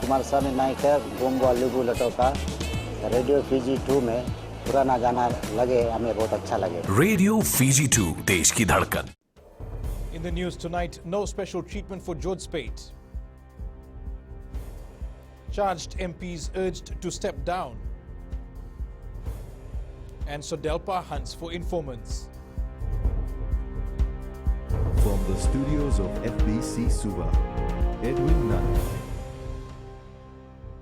कुमार स्वामी नायक गोंगो लुगु लटोका radio Fiji 2 में पुराना गाना लगे हमें बहुत अच्छा लगे। रेडियो फीजी 2 देश की धड़कन। In the news tonight, no special treatment for George Speight. Charged MPs urged to step down. And Sodelpa hunts for informants. From the studios of FBC Suva, Edwin Nunn.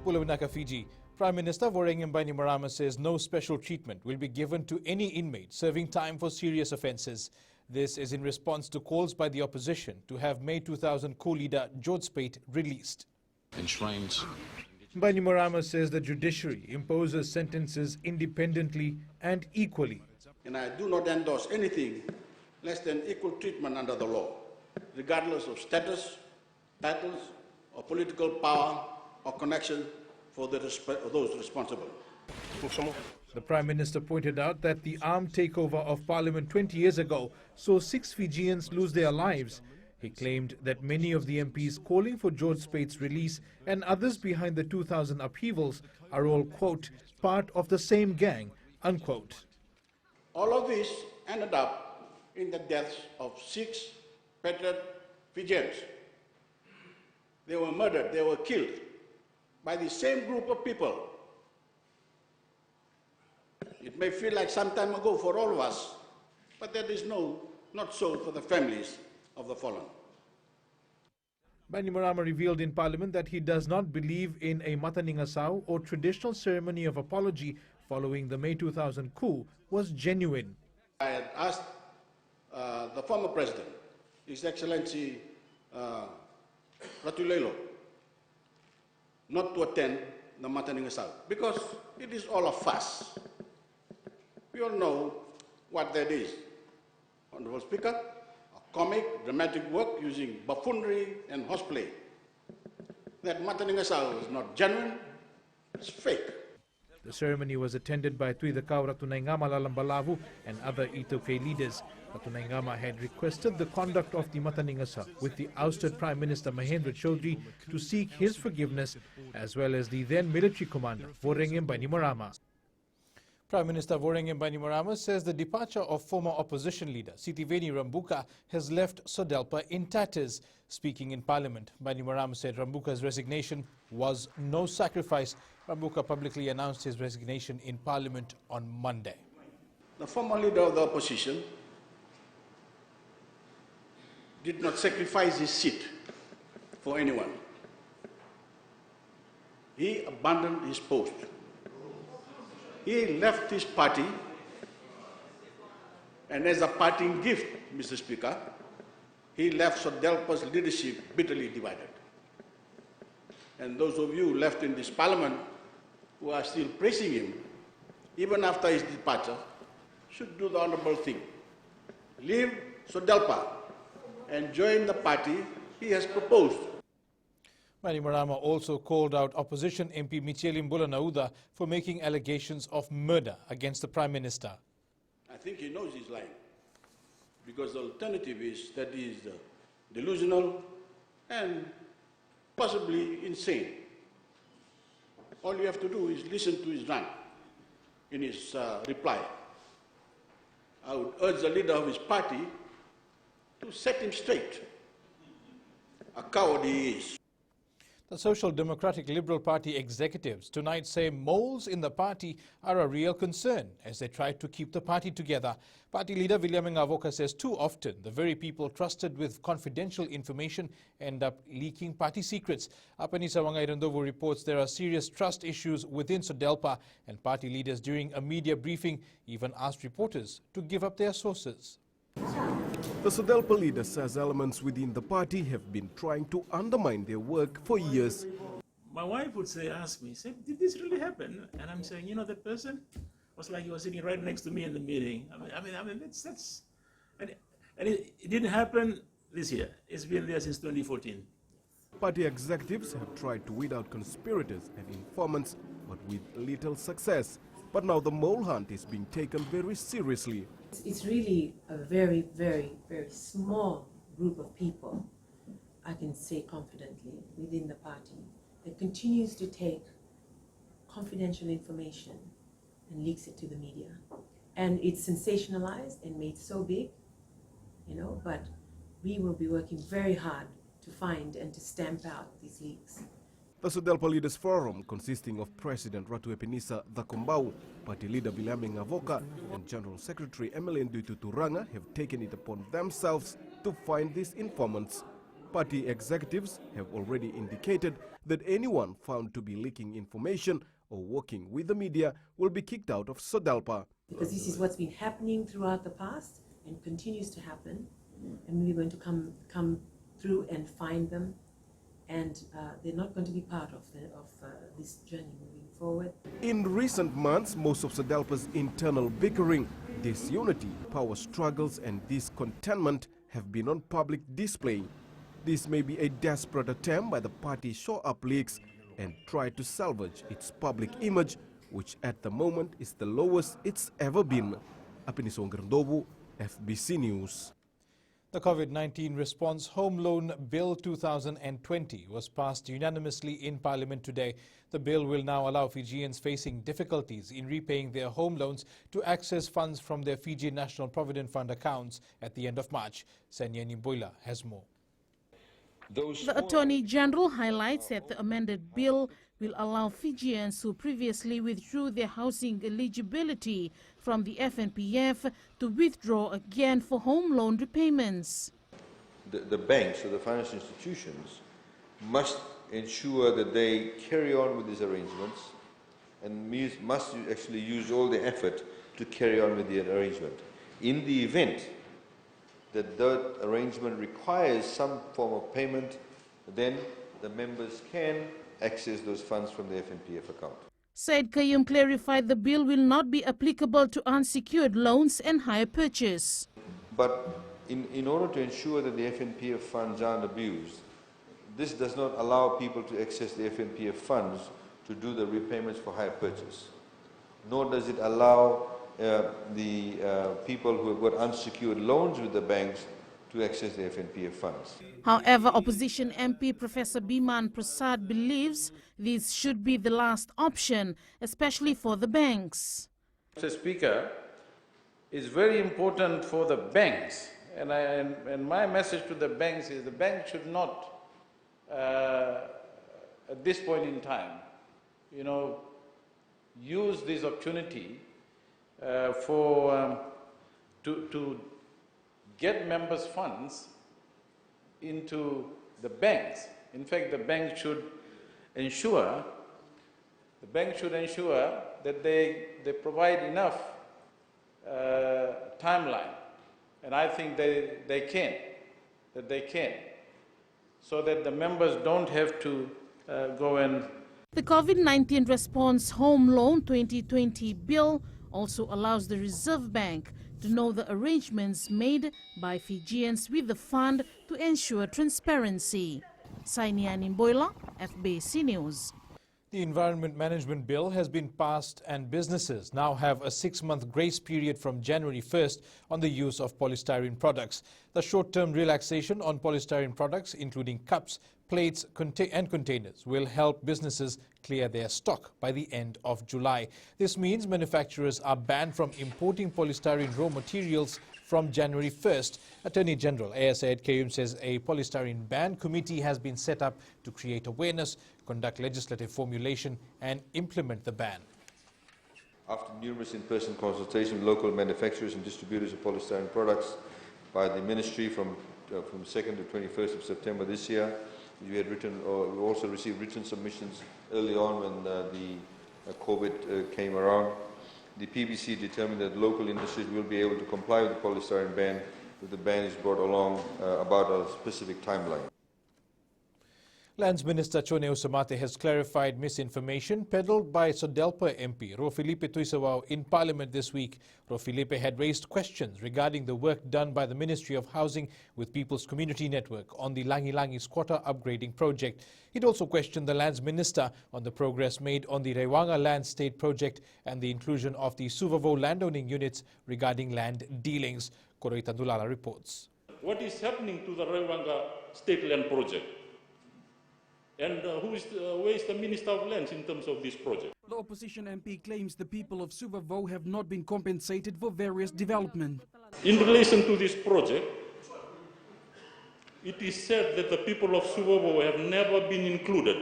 Pulawinaka, Fiji. Prime Minister Voreqe Bainimarama says no special treatment will be given to any inmate serving time for serious offences. This is in response to calls by the opposition to have May 2000 co-leader George Speight released. Enshrined. Bainimarama says the judiciary imposes sentences independently and equally. And I do not endorse anything less than equal treatment under the law, regardless of status, titles, or political power or connection for those responsible. The Prime Minister pointed out that the armed takeover of Parliament 20 years ago saw 6 Fijians lose their lives. He claimed that many of the MPs calling for George Speight's release and others behind the 2000 upheavals are all, quote, part of the same gang, unquote. All of this ended up in the deaths of 6 patriot Fijians. They were murdered, they were killed by the same group of people. It may feel like some time ago for all of us, but that is not so for the families of the fallen. Bainimarama revealed in Parliament that he does not believe in a Mataningasau or traditional ceremony of apology following the May 2000 coup was genuine. I had asked the former president, His Excellency Ratulelo, not to attend the Mataningasau because it is all a fuss. We all know what that is. Honorable Speaker, a comic, dramatic work using buffoonery and horseplay. That Mataningasau is not genuine, it's fake. The ceremony was attended by Tuidakau Ratunaingama Lalambalavu and other Itoke leaders. Ratunaingama had requested the conduct of the Mataningasau with the ousted Prime Minister Mahendra Chaudhry to seek his forgiveness as well as the then military commander Voreqe Bainimarama. Prime Minister Voreqe Bainimarama says the departure of former opposition leader Sitiveni Rambuka has left Sodelpa in tatters. Speaking in Parliament, Bainimarama said Rambuka's resignation was no sacrifice. Rambuka publicly announced his resignation in Parliament on Monday. The former leader of the opposition did not sacrifice his seat for anyone. He abandoned his post. He left his party, and as a parting gift, Mr. Speaker, he left Sodelpa's leadership bitterly divided. And those of you left in this parliament who are still praising him, even after his departure, should do the honorable thing. Leave Sodelpa and join the party he has proposed. Bainimarama also called out opposition MP Micheli Mbulanauda for making allegations of murder against the Prime Minister. I think he knows he's lying, because the alternative is that he is delusional and possibly insane. All you have to do is listen to his rant in his reply. I would urge the leader of his party to set him straight. A coward he is. The Social Democratic Liberal Party executives tonight say moles in the party are a real concern as they try to keep the party together. Party leader William Ngavoka says too often the very people trusted with confidential information end up leaking party secrets. Apanisa Wangairandovu reports there are serious trust issues within Sodelpa, and party leaders during a media briefing even asked reporters to give up their sources. The Sodelpa leader says elements within the party have been trying to undermine their work for years. My wife would ask me, did this really happen? And I'm saying, you know, that person was like he was sitting right next to me in the meeting. I mean, that's and it didn't happen this year. It's been there since 2014. Party executives have tried to weed out conspirators and informants, but with little success. But now the mole hunt is being taken very seriously. It's really a very, very, very small group of people, I can say confidently, within the party that continues to take confidential information and leaks it to the media. And it's sensationalized and made so big, but we will be working very hard to find and to stamp out these leaks. The SODELPA Leaders Forum, consisting of President Ratu Epinisa Thakombau, Party Leader Bilame Ngavoka, and General Secretary Emily Ndutu Turanga, have taken it upon themselves to find these informants. Party executives have already indicated that anyone found to be leaking information or working with the media will be kicked out of SODELPA. Because this is what's been happening throughout the past and continues to happen, and we're going to come through and find them, and they're not going to be part of this journey moving forward. In recent months, most of SODELPA's internal bickering, disunity, power struggles and discontentment have been on public display. This may be a desperate attempt by the party to shore up leaks and try to salvage its public image, which at the moment is the lowest it's ever been. Apinisong Grandobu, FBC News. The COVID-19 Response Home Loan Bill 2020 was passed unanimously in Parliament today. The bill will now allow Fijians facing difficulties in repaying their home loans to access funds from their Fiji National Provident Fund accounts at the end of March. Sanya Nimboila has more. The Attorney General highlights that the amended bill will allow Fijians who previously withdrew their housing eligibility from the FNPF to withdraw again for home loan repayments. The banks or the financial institutions must ensure that they carry on with these arrangements and must actually use all the effort to carry on with the arrangement. In the event that that arrangement requires some form of payment, then the members can access those funds from the FNPF account. Said Kayum clarified the bill will not be applicable to unsecured loans and hire purchase. But in order to ensure that the FNPF funds aren't abused, this does not allow people to access the FNPF funds to do the repayments for hire purchase. Nor does it allow the people who have got unsecured loans with the banks to access the FNPF funds. However, opposition MP Professor Biman Prasad believes this should be the last option, especially for the banks. Mr. Speaker, it's very important for the banks, and my message to the banks is the banks should not, at this point in time, use this opportunity to get members' funds into the banks. In fact, the bank should ensure that they provide enough timeline, and I think they can, so that the members don't have to go and. The COVID-19 Response Home Loan 2020 bill also allows the Reserve Bank to know the arrangements made by Fijians with the fund to ensure transparency. Sainia Nimboila, FBC News. The Environment Management Bill has been passed and businesses now have a 6-month grace period from January 1st on the use of polystyrene products. The short-term relaxation on polystyrene products, including cups, plates and containers, will help businesses clear their stock by the end of July. This means manufacturers are banned from importing polystyrene raw materials from January 1st. Attorney General A.S. Kayum says a polystyrene ban committee has been set up to create awareness, conduct legislative formulation and implement the ban. After numerous in-person consultations with local manufacturers and distributors of polystyrene products by the Ministry from 2nd to 21st of September this year, we also received written submissions early on when the COVID came around. The PBC determined that local industries will be able to comply with the polystyrene ban if the ban is brought along about a specific timeline. Lands Minister Chone Usamate has clarified misinformation peddled by SODELPA MP Rofilipe Tuisawao in Parliament this week. Rofilipe had raised questions regarding the work done by the Ministry of Housing with People's Community Network on the Langi Langi squatter upgrading project. He'd also questioned the Lands Minister on the progress made on the Rewanga Land State project and the inclusion of the Suvavo landowning units regarding land dealings. Koroi Tandulala reports. What is happening to the Rewanga State Land project? And where is the Minister of Lands in terms of this project? The opposition MP claims the people of Suvavo have not been compensated for various development. In relation to this project, it is said that the people of Suvavo have never been included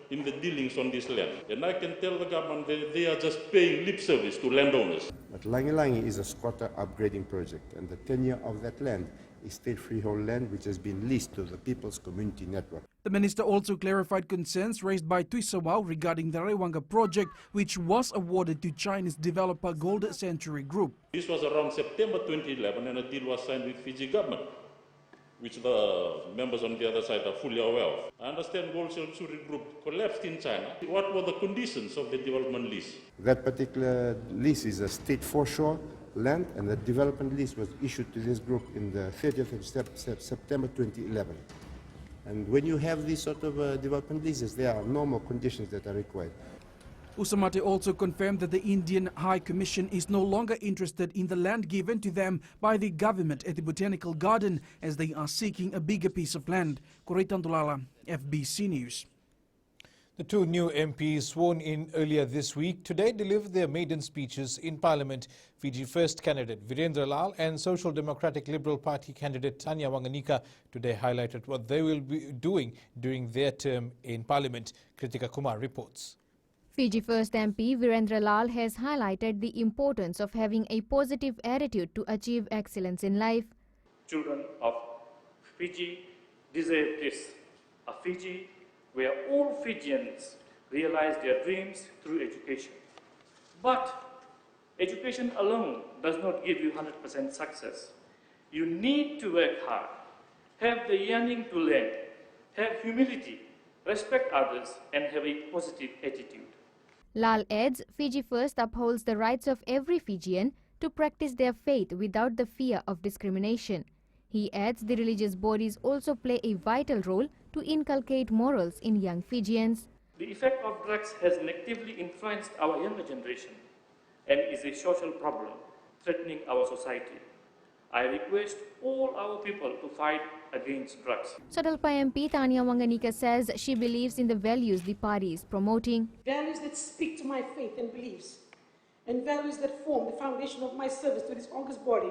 in the dealings on this land. And I can tell the government that they are just paying lip service to landowners. But Langi Langi is a squatter upgrading project, and the tenure of that land is state freehold land which has been leased to the People's Community Network. The minister also clarified concerns raised by Tuisawao regarding the Rewanga project, which was awarded to Chinese developer Gold Century Group. This was around September 2011, and a deal was signed with Fiji government, which the members on the other side are fully aware of. I understand Gold Century Group collapsed in China. What were the conditions of the development lease? That particular lease is a state foreshore land, and the development lease was issued to this group in the 30th of September 2011. And when you have these sort of development leases, there are normal conditions that are required. Usamate also confirmed that the Indian High Commission is no longer interested in the land given to them by the government at the Botanical Garden, as they are seeking a bigger piece of land. Koreitandulala, FBC News. The two new MPs sworn in earlier this week today delivered their maiden speeches in Parliament. Fiji First candidate Virendra Lal and Social Democratic Liberal Party candidate Tanya Wanganika today highlighted what they will be doing during their term in Parliament. Kritika Kumar reports. Fiji First MP Virendra Lal has highlighted the importance of having a positive attitude to achieve excellence in life. Children of Fiji deserve this, a Fiji where all Fijians realize their dreams through education. But education alone does not give you 100% success. You need to work hard, have the yearning to learn, have humility, respect others, and have a positive attitude. Lal adds, Fiji First upholds the rights of every Fijian to practice their faith without the fear of discrimination. He adds the religious bodies also play a vital role to inculcate morals in young Fijians. The effect of drugs has negatively influenced our younger generation and is a social problem threatening our society. I request all our people to fight against drugs. Sadalpa MP Tanya Wanganika says she believes in the values the party is promoting. Values that speak to my faith and beliefs, and values that form the foundation of my service to this august body,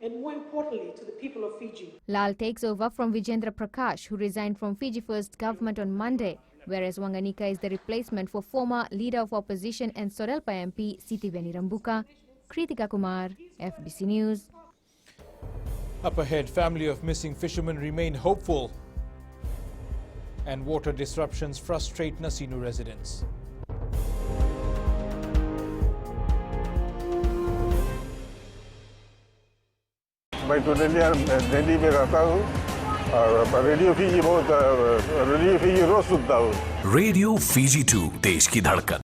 and more importantly to the people of Fiji. Lal takes over from Vijendra Prakash, who resigned from Fiji First government on Monday, whereas Wanganika is the replacement for former leader of opposition and Sorelpa MP Sitiveni Rambuka. Kritika Kumar, FBC News. Up ahead, family of missing fishermen remain hopeful, and water disruptions frustrate Nasinu residents. Baik tu dia jadi beratahu radio Fiji बहुत radio Fiji रोज सुनता हूँ. Radio Fiji 2 देश की धड़कन.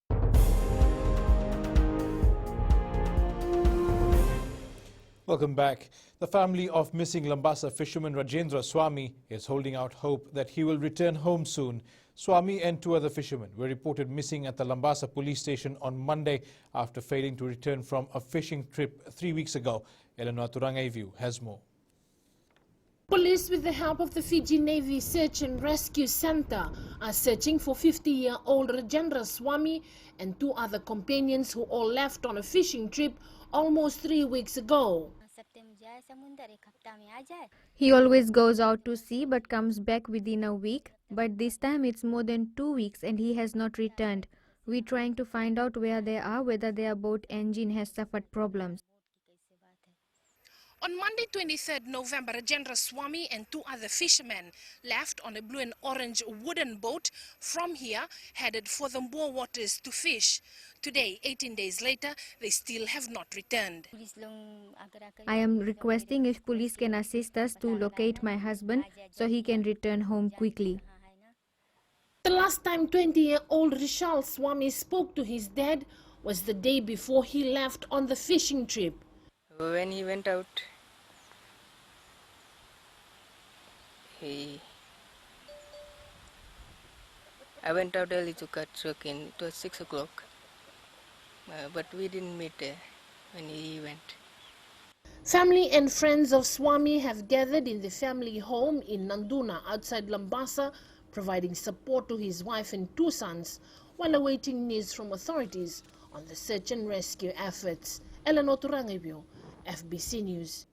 Welcome back. The family of missing Lambasa fisherman Rajendra Swami is holding out hope that he will return home soon. Swami and two other fishermen were reported missing at the Lambasa police station on Monday after failing to return from a fishing trip 3 weeks ago. Eleanor Turangaivu has more. Police, with the help of the Fiji Navy Search and Rescue Center, are searching for 50-year-old Rajendra Swami and two other companions who all left on a fishing trip almost 3 weeks ago. He always goes out to sea but comes back within a week. But this time it's more than 2 weeks and he has not returned. We're trying to find out where they are, whether their boat engine has suffered problems. On Monday, 23rd November, Rajendra Swami and two other fishermen left on a blue and orange wooden boat from here, headed for the Mboa waters to fish. Today, 18 days later, they still have not returned. I am requesting if police can assist us to locate my husband so he can return home quickly. The last time 20-year-old Rishal Swami spoke to his dad was the day before he left on the fishing trip. When he went out, I went out early to cut sugarcane. It was 6 o'clock, but we didn't meet when he went. Family and friends of Swami have gathered in the family home in Nanduna outside Lambasa, providing support to his wife and 2 sons while awaiting news from authorities on the search and rescue efforts. Eleanor Turangibio, FBC News.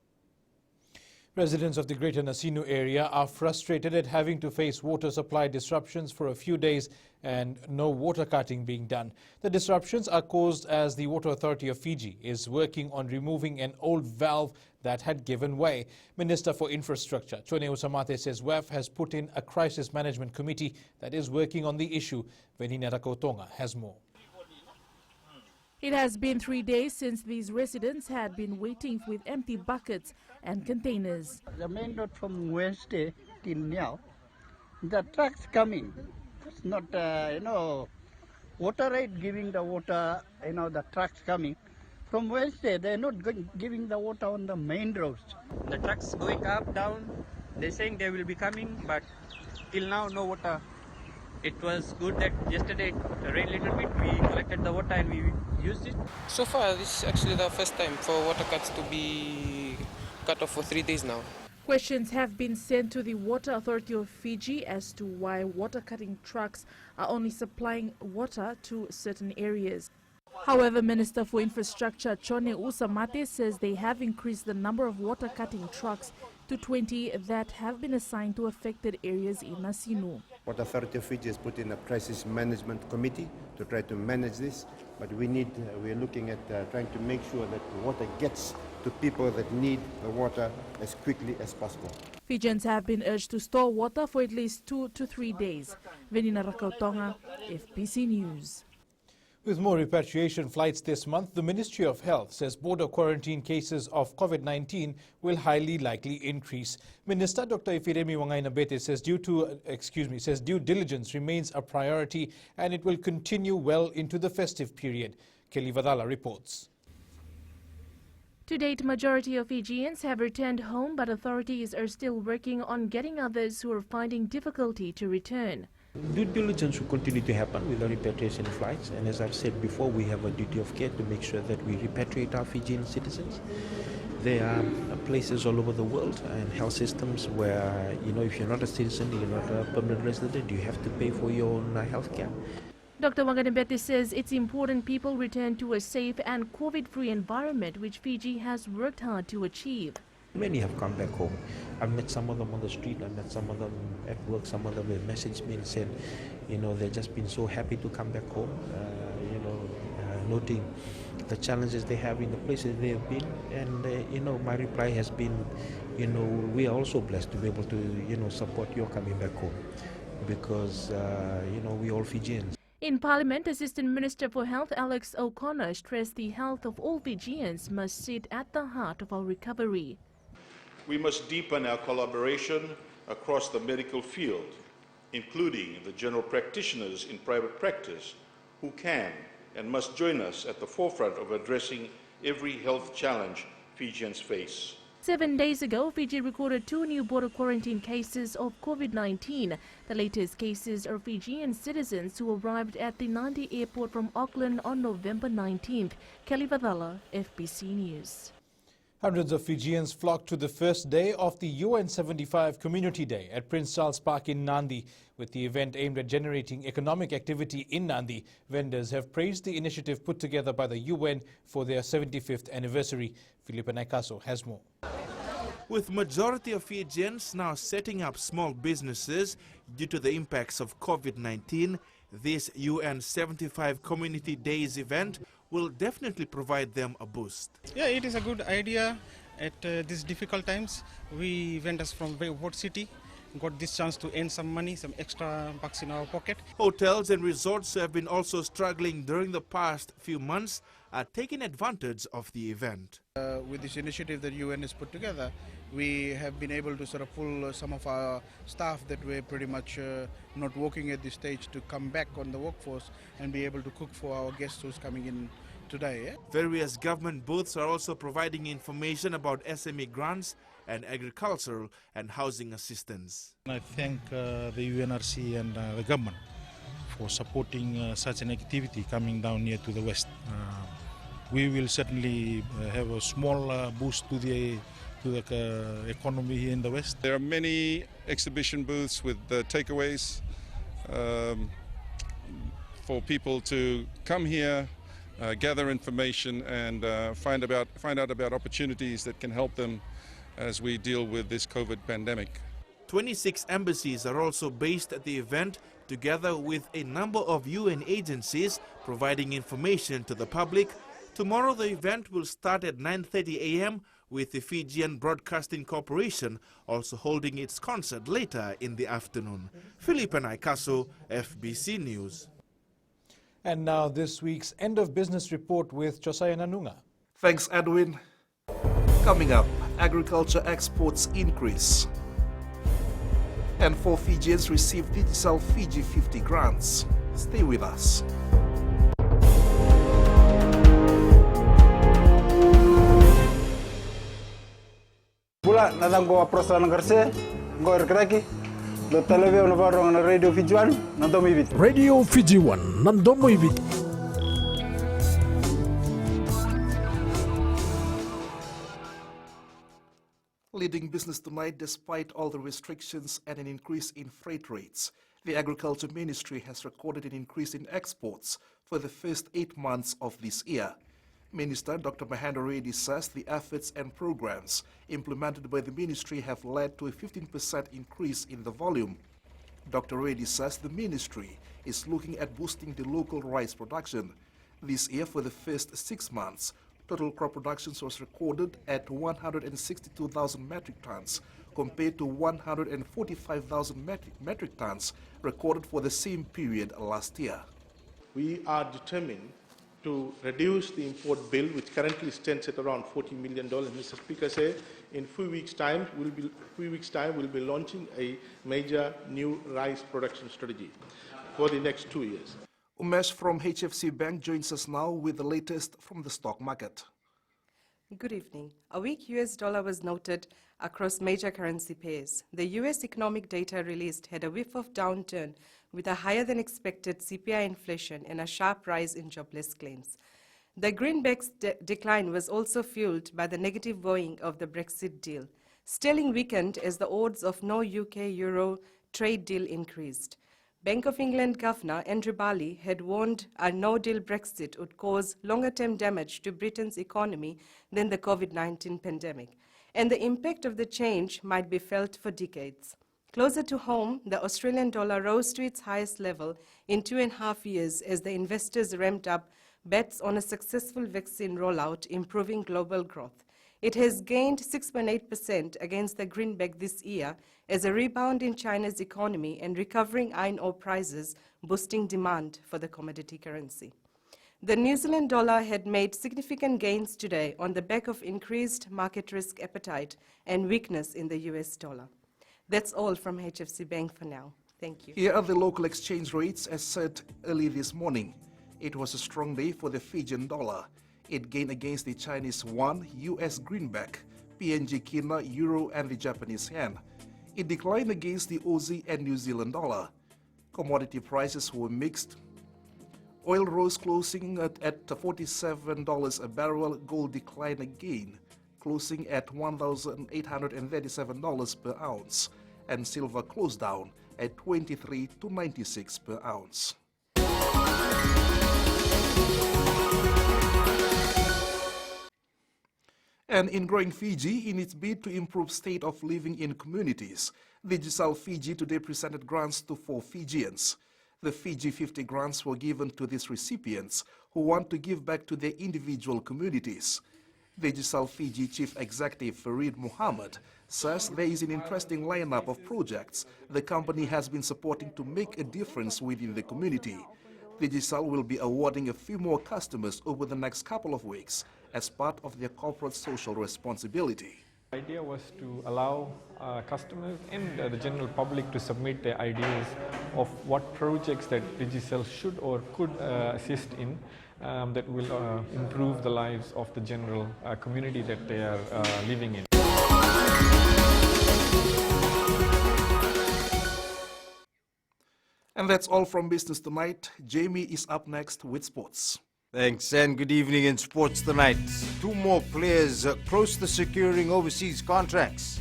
Residents of the Greater Nasinu area are frustrated at having to face water supply disruptions for a few days and no water cutting being done. The disruptions are caused as the Water Authority of Fiji is working on removing an old valve that had given way. Minister for Infrastructure, Chone Usamate, says WEF has put in a crisis management committee that is working on the issue. Venina Rakotonga has more. It has been 3 days since these residents had been waiting with empty buckets and containers. The main road from Wednesday till now, the trucks coming. It's not, water right giving the water, the trucks coming. From Wednesday, they're not giving the water on the main roads. The trucks going up, down, they're saying they will be coming, but till now, no water. It was good that yesterday it rained a little bit, we collected the water and we used it. So far, this is actually the first time for water cuts to be cut off for 3 days now. Questions have been sent to the Water Authority of Fiji as to why water cutting trucks are only supplying water to certain areas. However, Minister for Infrastructure Chone Usamate says they have increased the number of water cutting trucks to 20 that have been assigned to affected areas in Nasinu. Water Authority of Fiji has put in a crisis management committee to try to manage this, but we're looking at trying to make sure that the water gets to people that need the water as quickly as possible. Fijians have been urged to store water for at least 2 to 3 days. Venina Rakautonga, FBC News. With more repatriation flights this month, the Ministry of Health says border quarantine cases of COVID-19 will highly likely increase. Minister Dr. Ifiremi Wangainabete says due diligence remains a priority and it will continue well into the festive period. Kelly Vadala reports. To date, majority of Fijians have returned home, but authorities are still working on getting others who are finding difficulty to return. Due diligence will continue to happen with the repatriation flights, and as I've said before, we have a duty of care to make sure that we repatriate our Fijian citizens. There are places all over the world and health systems where, if you're not a citizen, you're not a permanent resident, you have to pay for your own health care. Dr. Wanganabete says it's important people return to a safe and COVID-free environment, which Fiji has worked hard to achieve. Many have come back home. I've met some of them on the street, I've met some of them at work, some of them have messaged me and said, they've just been so happy to come back home, noting the challenges they have in the places they have been. And, my reply has been, we are also blessed to be able to, support your coming back home because, we all Fijians. In Parliament, Assistant Minister for Health Alex O'Connor stressed the health of all Fijians must sit at the heart of our recovery. We must deepen our collaboration across the medical field, including the general practitioners in private practice who can and must join us at the forefront of addressing every health challenge Fijians face. 7 days ago, Fiji recorded 2 new border quarantine cases of COVID-19. The latest cases are Fijian citizens who arrived at the Nadi airport from Auckland on November 19th. Kelly Vadala, FBC News. Hundreds of Fijians flocked to the first day of the UN 75 Community Day at Prince Charles Park in Nadi. With the event aimed at generating economic activity in Nadi, vendors have praised the initiative put together by the UN for their 75th anniversary. Philippa Naikaso has more. With majority of Fijians now setting up small businesses due to the impacts of COVID-19, this UN 75 Community Days event will definitely provide them a boost. Yeah, it is a good idea at these difficult times. We vendors from Port City got this chance to earn some money, some extra bucks in our pocket. Hotels and resorts who have been also struggling during the past few months are taking advantage of the event. With this initiative that UN has put together, we have been able to sort of pull some of our staff that were pretty much not working at this stage to come back on the workforce and be able to cook for our guests who's coming in today. Yeah? Various government booths are also providing information about SME grants and agricultural and housing assistance. I thank the UNRC and the government for supporting such an activity coming down here to the west. We will certainly have a small boost to the to the economy here in the West. There are many exhibition booths with takeaways for people to come here, gather information, and find out about opportunities that can help them as we deal with this COVID pandemic. 26 embassies are also based at the event, together with a number of UN agencies providing information to the public. Tomorrow the event will start at 9:30 a.m. with the Fijian Broadcasting Corporation also holding its concert later in the afternoon. Philippe Naikaso, FBC News. And now this week's End of Business Report with Josiah Nanunga. Thanks, Edwin. Coming up, agriculture exports increase. And 4 Fijians receive Digicel Fiji 50 grants. Stay with us. Pula nadang ko aprosa ng garse, ngor kraki. Do televizyon na barong na Radio Fiji 1 nandomo ibit. Radio Fiji 1 nandomo ibit. Leading business tonight despite all the restrictions and an increase in freight rates. The Agriculture Ministry has recorded an increase in exports for the first 8 months of this year. Minister Dr. Mahendra Reddy says the efforts and programs implemented by the ministry have led to a 15% increase in the volume. Dr. Reddy says the ministry is looking at boosting the local rice production. This year, for the first 6 months, total crop production was recorded at 162,000 metric tons compared to 145,000 metric tons recorded for the same period last year. We are determined to reduce the import bill, which currently stands at around $40 million. Mr. Speaker said in few weeks' time we'll be launching a major new rice production strategy for the next 2 years. Umesh from HFC Bank joins us now with the latest from the stock market. Good evening. A weak US dollar was noted across major currency pairs. The US economic data released had a whiff of downturn with a higher than expected CPI inflation and a sharp rise in jobless claims. The greenback's decline was also fueled by the negative weighing of the Brexit deal. Sterling weakened as the odds of no UK-Euro trade deal increased. Bank of England Governor Andrew Barley had warned a no-deal Brexit would cause longer-term damage to Britain's economy than the COVID-19 pandemic, and the impact of the change might be felt for decades. Closer to home, the Australian dollar rose to its highest level in 2.5 years as the investors ramped up bets on a successful vaccine rollout, improving global growth. It has gained 6.8% against the greenback this year as a rebound in China's economy and recovering iron ore prices boosting demand for the commodity currency. The New Zealand dollar had made significant gains today on the back of increased market risk appetite and weakness in the US dollar. That's all from HFC Bank for now. Thank you. Here are the local exchange rates as said early this morning. It was a strong day for the Fijian dollar. It gained against the Chinese yuan, US greenback, PNG kina, euro and the Japanese yen. It declined against the Aussie and New Zealand dollar. Commodity prices were mixed. Oil rose closing at $47 a barrel. Gold declined again, closing at $1,837 per ounce. And silver closed down at $23 to $96 per ounce. And in growing Fiji, in its bid to improve state of living in communities, Digicel Fiji today presented grants to 4 Fijians. The Fiji 50 grants were given to these recipients who want to give back to their individual communities. Digicel Fiji Chief Executive Farid Mohammed says there is an interesting lineup of projects the company has been supporting to make a difference within the community. Digicel will be awarding a few more customers over the next couple of weeks as part of their corporate social responsibility. The idea was to allow customers and the general public to submit their ideas of what projects that Digicel should or could assist in that will improve the lives of the general community that they are living in. And that's all from Business Tonight. Jamie is up next with sports. Thanks, and good evening in sports tonight. Two more players close to securing overseas contracts.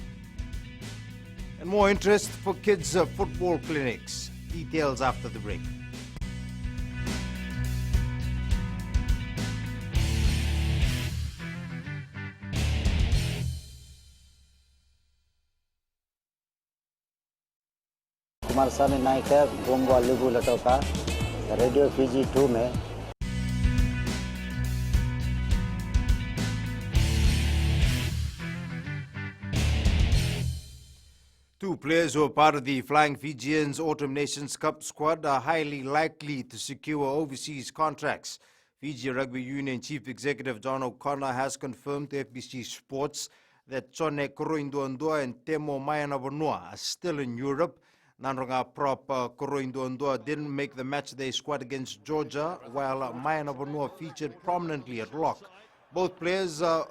And more interest for kids' football clinics. Details after the break. हमारे सामने नायक है गोंगवा लिबू लटो का radio Fiji 2 में Two players who are part of the Flying Fijians Autumn Nations Cup squad are highly likely to secure overseas contracts. Fiji Rugby Union Chief Executive John O'Connor has confirmed to FBC Sports that Chone Koroinduandua and Temo Mayanabonua are still in Europe. Nanronga prop Koroinduandua didn't make the matchday squad against Georgia, while Mayanabonua featured prominently at lock. Both players are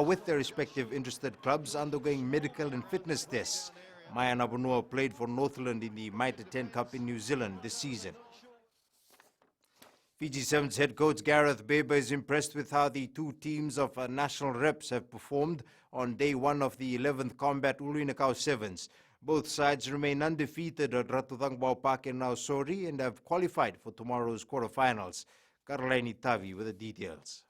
with their respective interested clubs undergoing medical and fitness tests. Maya Nabunua played for Northland in the Mitre 10 Cup in New Zealand this season. Fiji Sevens head coach Gareth Baber is impressed with how the two teams of national reps have performed on day one of the 11th Combat Uluinakau Sevens. Both sides remain undefeated at Ratuthangbao Park in Nausori and have qualified for tomorrow's quarterfinals. Karlaini Tavi with the details.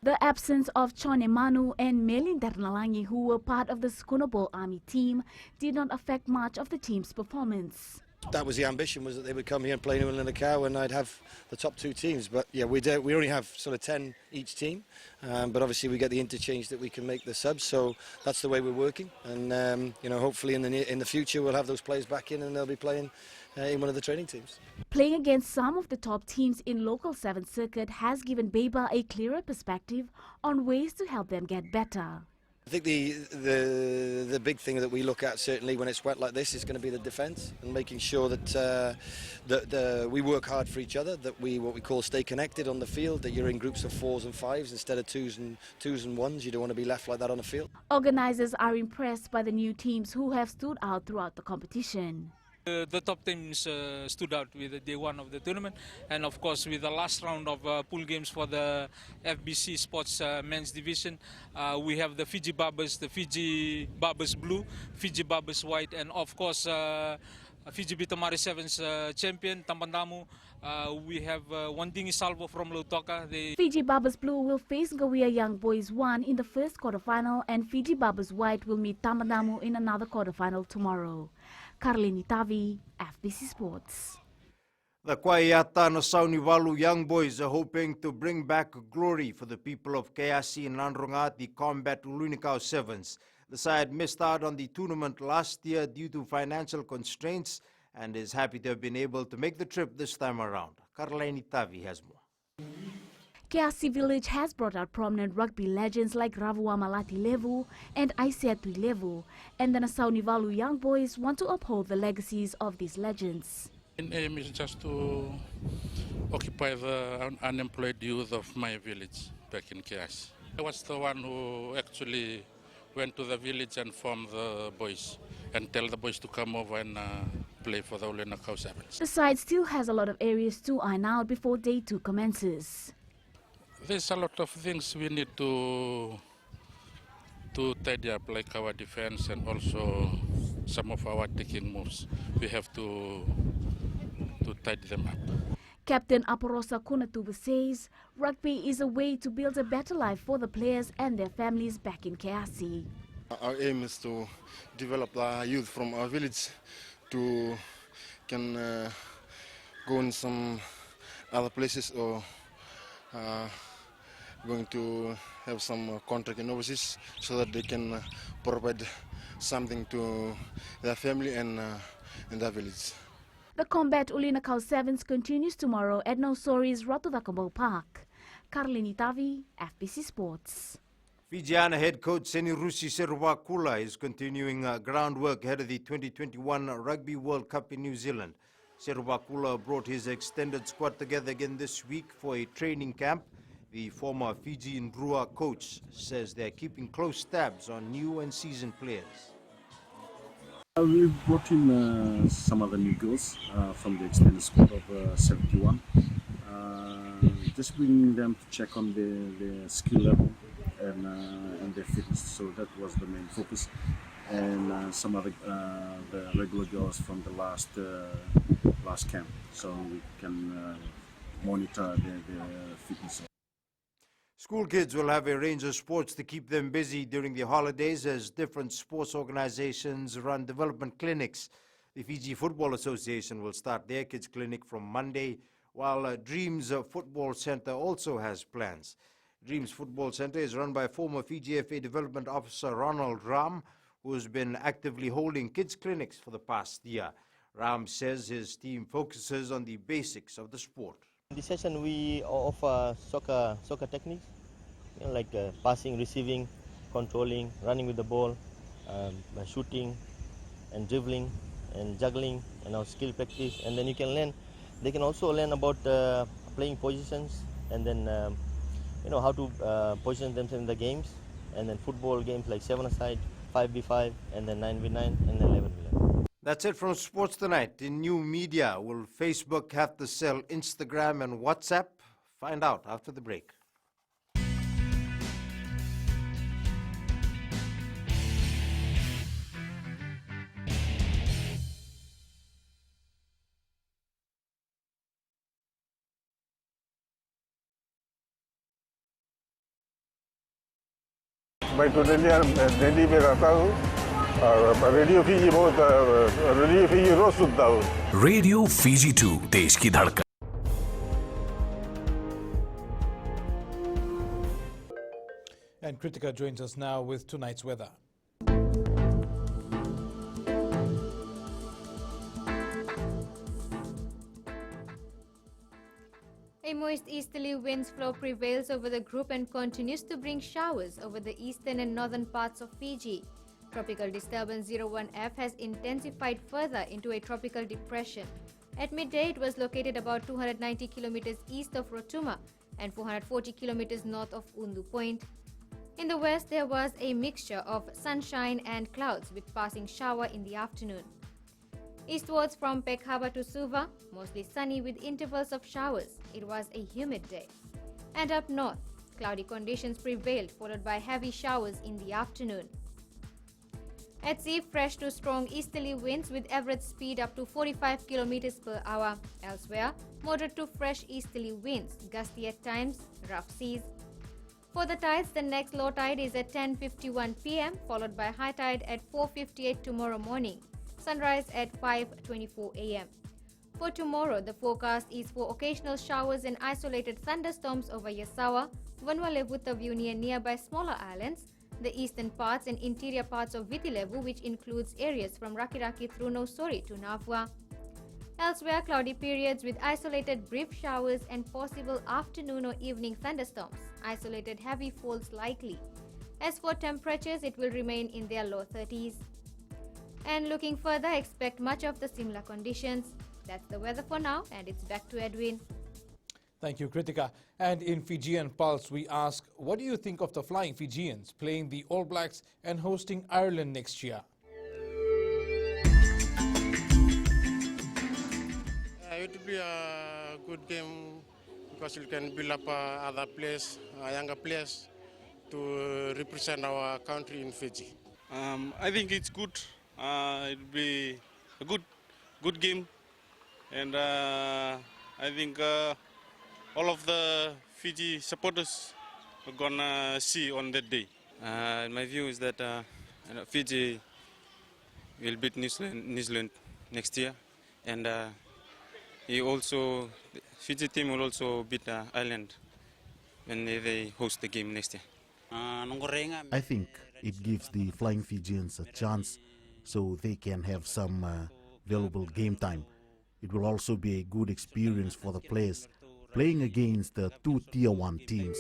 The absence of Chone Manu and Melinda Nalangi, who were part of the Schoonerball Army team, did not affect much of the team's performance. That was the ambition, was that they would come here and play in the cow and I'd have the top two teams. But yeah, we only have sort of 10 each team. But obviously we get the interchange that we can make the subs, so that's the way we're working. And you know, hopefully in the future we'll have those players back in and they'll be playing in one of the training teams. Playing against some of the top teams in local 7th circuit has given Baber a clearer perspective on ways to help them get better. I think the big thing that we look at certainly when it's wet like this is going to be the defence and making sure that we work hard for each other, that we what we call stay connected on the field, that you're in groups of 4s and 5s instead of 2s and 1s. You don't want to be left like that on the field. Organisers are impressed by the new teams who have stood out throughout the competition. The top teams stood out with the day one of the tournament, and of course with the last round of pool games for the FBC Sports men's division, we have the Fiji Barbers, the Fiji Barbers Blue, Fiji Barbers White, and of course Fiji Bitamari Sevens champion Tambandamu. We have Wandingi Salvo from Lautoka. Fiji Barbers Blue will face Gawia Young Boys 1 in the first quarterfinal, and Fiji Barbers White will meet Tambandamu in another quarterfinal tomorrow. Karlini Tavi, FBC Sports. The Kwaiata Nasaunivalu Young Boys are hoping to bring back glory for the people of Keasi and Nanronga at the Combat Uluinakau Sevens. The side missed out on the tournament last year due to financial constraints and is happy to have been able to make the trip this time around. Karlaini Tavi has more. Keasi Village has brought out prominent rugby legends like Ravua Malati Levu and Aiseatui Levu, and the Nasaunivalu Young Boys want to uphold the legacies of these legends. My aim is just to occupy the unemployed youth of my village back in Keasi. I was the one who actually went to the village and formed the boys and tell the boys to come over and play for the Uluinakau Sevens. The side still has a lot of areas to iron out before day 2 commences. There's a lot of things we need to tidy up, like our defense and also some of our taking moves. We have to tidy them up. Captain Aporosa Kunatubu says rugby is a way to build a better life for the players and their families back in Keasi. Our aim is to develop the youth from our village to can go in some other places or going to have some contract in overseas so that they can provide something to their family and their village. The Combat Uluinakau Sevens continues tomorrow at Nausori's Ratuthangbao Park. Karlini Tavi, FBC Sports. Fijiana head coach Senirusi Seruvakula is continuing groundwork ahead of the 2021 Rugby World Cup in New Zealand. Seruvakula brought his extended squad together again this week for a training camp. The former Fijian Rua coach says they're keeping close tabs on new and seasoned players. We've brought in some other new girls from the extended squad of 71. just bringing them to check on their skill level and their fitness. So that was the main focus. And some other the regular girls from the last camp, so we can monitor their fitness. School kids will have a range of sports to keep them busy during the holidays as different sports organizations run development clinics. The Fiji Football Association will start their kids clinic from Monday, while Dreams Football Center also has plans. Dreams Football Center is run by former Fiji FA Development Officer Ronald Ram, who has been actively holding kids clinics for the past year. Ram says his team focuses on the basics of the sport. In this session, we offer soccer techniques, like passing, receiving, controlling, running with the ball, shooting, and dribbling, and juggling, and our skill practice. And then they can also learn about playing positions, and then how to position themselves in the games, and then football games like 7-a-side, 5v5, and then 9v9, and then 11v11. That's it from Sports Tonight. In new media, will Facebook have to sell Instagram and WhatsApp? Find out after the break. Baik tu dia jadi beratahu radio Fiji बहुत radio Fiji रोज सुनता हूँ radio Fiji 2 देश की धड़कन. And Kritika joins us now with tonight's weather. A moist easterly winds flow prevails over the group and continues to bring showers over the eastern and northern parts of Fiji. Tropical disturbance 01F has intensified further into a tropical depression. At midday, it was located about 290 kilometers east of Rotuma and 440 kilometers north of Undu Point. In the west, there was a mixture of sunshine and clouds with passing shower in the afternoon. Eastwards from Peck Harbour to Suva, mostly sunny with intervals of showers. It was a humid day. And up north, cloudy conditions prevailed, followed by heavy showers in the afternoon. At sea, fresh to strong easterly winds with average speed up to 45 kilometers per hour. Elsewhere, moderate to fresh easterly winds, gusty at times, rough seas. For the tides, the next low tide is at 10:51 p.m., followed by high tide at 4:58 tomorrow morning. Sunrise at 5:24 a.m. For tomorrow, the forecast is for occasional showers and isolated thunderstorms over Yasawa, Vanuatu near nearby smaller islands, the eastern parts and interior parts of Vitilevu, which includes areas from Rakiraki through Nosori to Navua. Elsewhere, cloudy periods with isolated brief showers and possible afternoon or evening thunderstorms. Isolated heavy falls likely. As for temperatures, it will remain in their low 30s. And looking further, expect much of the similar conditions. That's the weather for now, and it's back to Edwin. Thank you, Kritika. And in Fijian Pulse, we ask, what do you think of the Flying Fijians playing the All Blacks and hosting Ireland next year? It will be a good game because we can build up other players, younger players, to represent our country in Fiji. I think it's good. It will be a good game, and I think all of the Fiji supporters are gonna see on that day. My view is that Fiji will beat New Zealand next year, and the Fiji team will also beat Ireland when they host the game next year. I think it gives the Flying Fijians a chance so they can have some valuable game time. It will also be a good experience for the players playing against the two Tier 1 teams.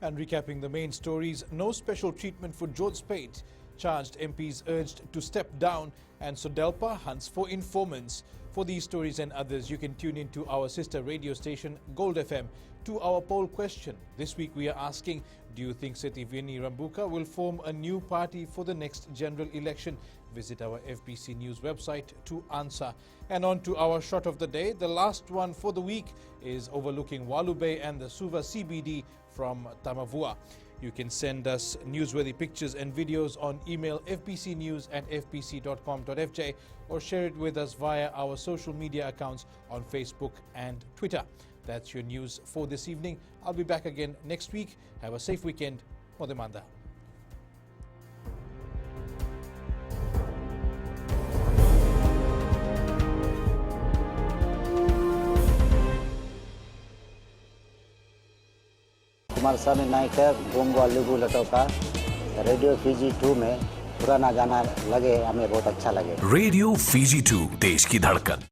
And recapping the main stories, no special treatment for George Speight. Charged MPs urged to step down, and Sodelpa hunts for informants. For these stories and others, you can tune into our sister radio station, Gold FM. To our poll question, this week we are asking, do you think Setiveni Rambuka will form a new party for the next general election? Visit our FBC News website to answer. And on to our shot of the day. The last one for the week is overlooking Walu Bay and the Suva CBD from Tamavua. You can send us newsworthy pictures and videos on email fbcnews@fbc.com.fj or share it with us via our social media accounts on Facebook and Twitter. That's your news for this evening. I'll be back again next week. Have a safe weekend. Modemanda. Kumar स्वामी नायक है गोंगवा लुगु लटोका radio Fiji 2 में पुराना गाना लगे हमें बहुत अच्छा लगे। Radio Fiji 2 देश की धड़कन।